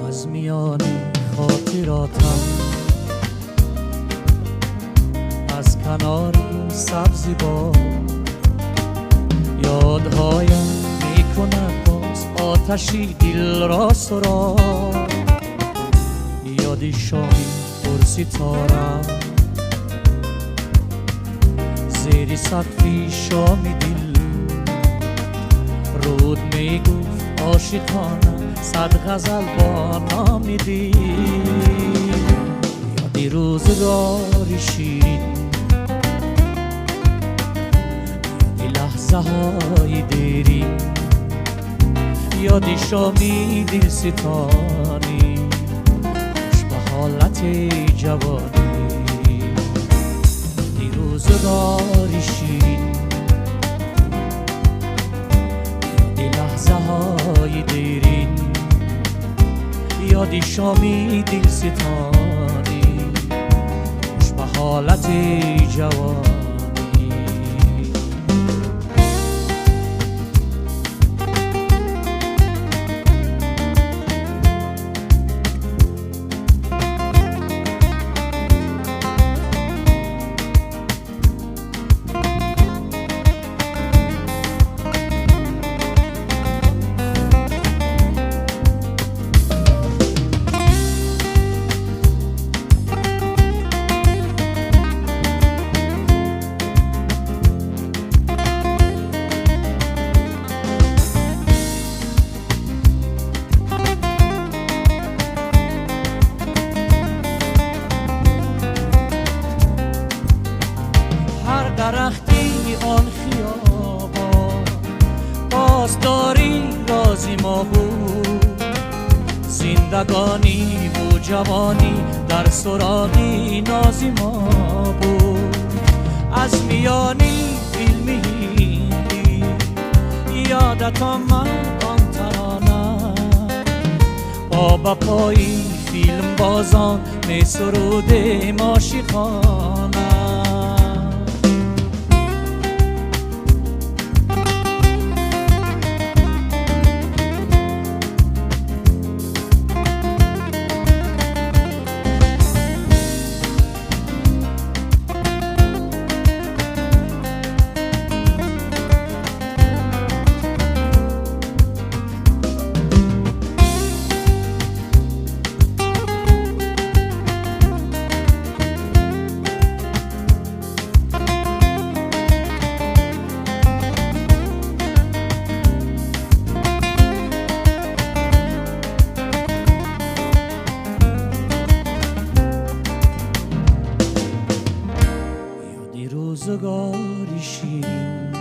از میان خاطراتم، از کنار سبزی با یادهایم میکند باز آتشی دل را سرا. یادی شامی پر ستاره زیر سقفی شامی دل، رود میگفت عاشقانه صد غزل با نام دل. یادی روزگاری شیرین، یادی لحظه های دیرین، یادی شامی دل ستانی خوش به حالت جوانی. یادی روزگاری شیرین، یادی لحظه های دیرین، یادی شامی دل ستانی خوش به حالت جوانی. درختی آن خیابان پاسداری رازی ما بود، زندگانی و جوانی در سراغی نازی ما بود. از میانی فیلم هندی یادت آمد آن ترانه، پا به پای فیلم بازان می سرودیم عاشقانه. روزگاری شیرین،